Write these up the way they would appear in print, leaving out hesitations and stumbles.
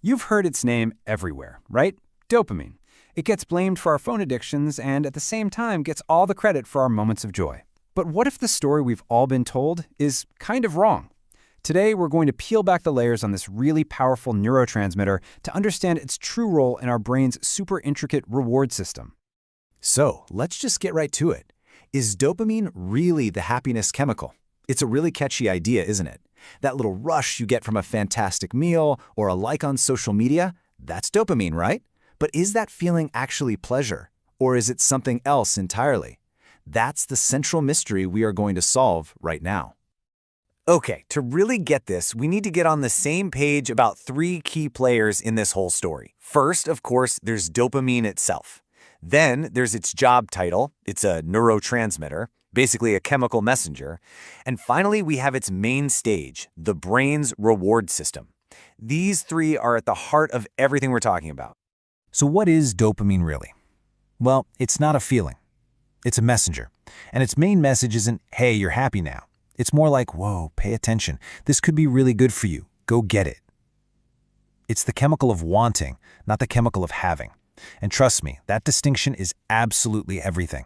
You've heard its name everywhere, right? Dopamine. It gets blamed for our phone addictions and at the same time gets all the credit for our moments of joy. But what if the story we've all been told is kind of wrong? Today, we're going to peel back the layers on this really powerful neurotransmitter to understand its true role in our brain's super intricate reward system. So, let's just get right to it. Is dopamine really the happiness chemical? It's a really catchy idea, isn't it? That little rush you get from a fantastic meal or a like on social media, that's dopamine, right? But is that feeling actually pleasure? Or is it something else entirely? That's the central mystery we are going to solve right now. Okay, to really get this, we need to get on the same page about three key players in this whole story. First, of course, there's dopamine itself. Then there's its job title. It's a neurotransmitter, basically a chemical messenger. And finally, we have its main stage, the brain's reward system. These three are at the heart of everything we're talking about. So what is dopamine really? Well, it's not a feeling. It's a messenger. And its main message isn't, hey, you're happy now. It's more like, whoa, pay attention. This could be really good for you. Go get it. It's the chemical of wanting, not the chemical of having. And trust me, that distinction is absolutely everything.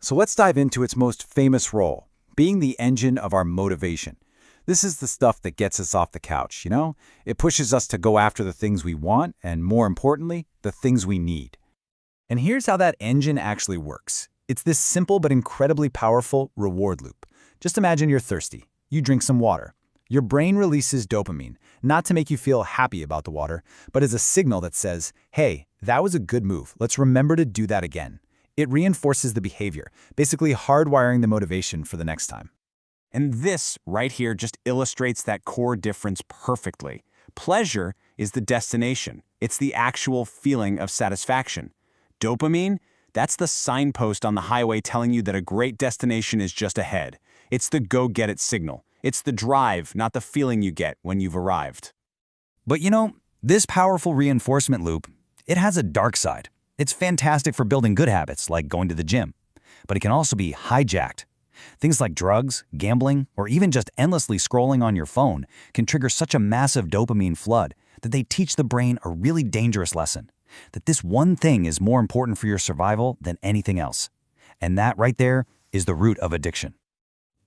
So let's dive into its most famous role, being the engine of our motivation. This is the stuff that gets us off the couch, you know? It pushes us to go after the things we want and, more importantly, the things we need. And here's how that engine actually works. It's this simple but incredibly powerful reward loop. Just imagine you're thirsty. You drink some water. Your brain releases dopamine, not to make you feel happy about the water, but as a signal that says, hey, that was a good move. Let's remember to do that again. It reinforces the behavior, basically hardwiring the motivation for the next time. And this right here just illustrates that core difference perfectly. Pleasure is the destination. It's the actual feeling of satisfaction. Dopamine, that's the signpost on the highway telling you that a great destination is just ahead. It's the go-get-it signal. It's the drive, not the feeling you get when you've arrived. But you know, this powerful reinforcement loop, it has a dark side. It's fantastic for building good habits like going to the gym, but it can also be hijacked. Things like drugs, gambling, or even just endlessly scrolling on your phone can trigger such a massive dopamine flood that they teach the brain a really dangerous lesson, that this one thing is more important for your survival than anything else. And that right there is the root of addiction.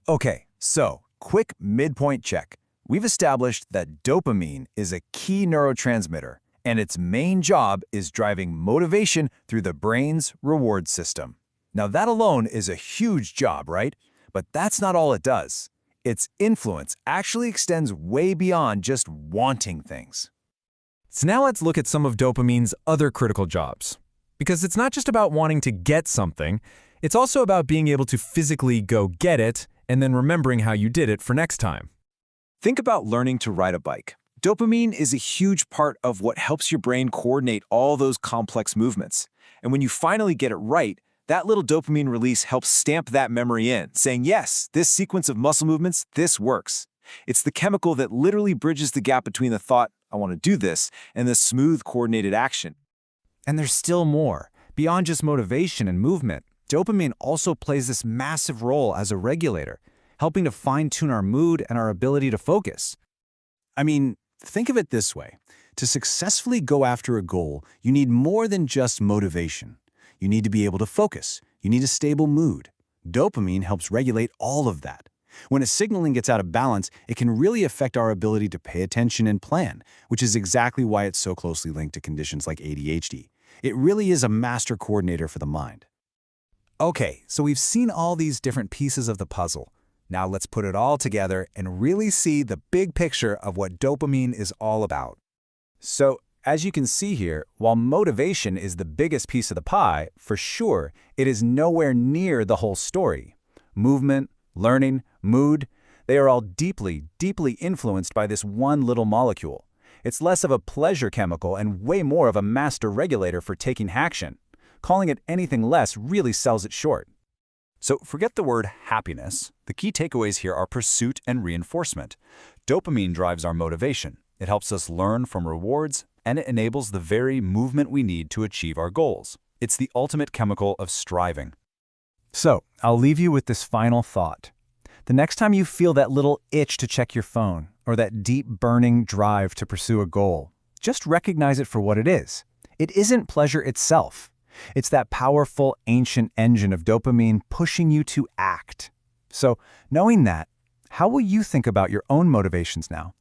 Okay, so quick midpoint check. We've established that dopamine is a key neurotransmitter, and its main job is driving motivation through the brain's reward system. Now that alone is a huge job, right? But that's not all it does. Its influence actually extends way beyond just wanting things. So now let's look at some of dopamine's other critical jobs. Because it's not just about wanting to get something, it's also about being able to physically go get it and then remembering how you did it for next time. Think about learning to ride a bike. Dopamine is a huge part of what helps your brain coordinate all those complex movements. And when you finally get it right, that little dopamine release helps stamp that memory in, saying, yes, this sequence of muscle movements, this works. It's the chemical that literally bridges the gap between the thought, I want to do this, and the smooth, coordinated action. And there's still more. Beyond just motivation and movement, dopamine also plays this massive role as a regulator, helping to fine-tune our mood and our ability to focus. I mean, think of it this way. To successfully go after a goal, you need more than just motivation. You need to be able to focus. You need a stable mood. Dopamine helps regulate all of that. When its signaling gets out of balance, it can really affect our ability to pay attention and plan, which is exactly why it's so closely linked to conditions like ADHD. It really is a master coordinator for the mind. Okay, so we've seen all these different pieces of the puzzle. Now let's put it all together and really see the big picture of what dopamine is all about. So, as you can see here, while motivation is the biggest piece of the pie, for sure, it is nowhere near the whole story. Movement, learning, mood, they are all deeply, deeply influenced by this one little molecule. It's less of a pleasure chemical and way more of a master regulator for taking action. Calling it anything less really sells it short. So forget the word happiness. The key takeaways here are pursuit and reinforcement. Dopamine drives our motivation. It helps us learn from rewards, and it enables the very movement we need to achieve our goals. It's the ultimate chemical of striving. So, I'll leave you with this final thought. The next time you feel that little itch to check your phone, or that deep burning drive to pursue a goal, Just recognize it for what it is. It isn't pleasure itself. It's that powerful, ancient engine of dopamine pushing you to act. So, knowing that, how will you think about your own motivations now?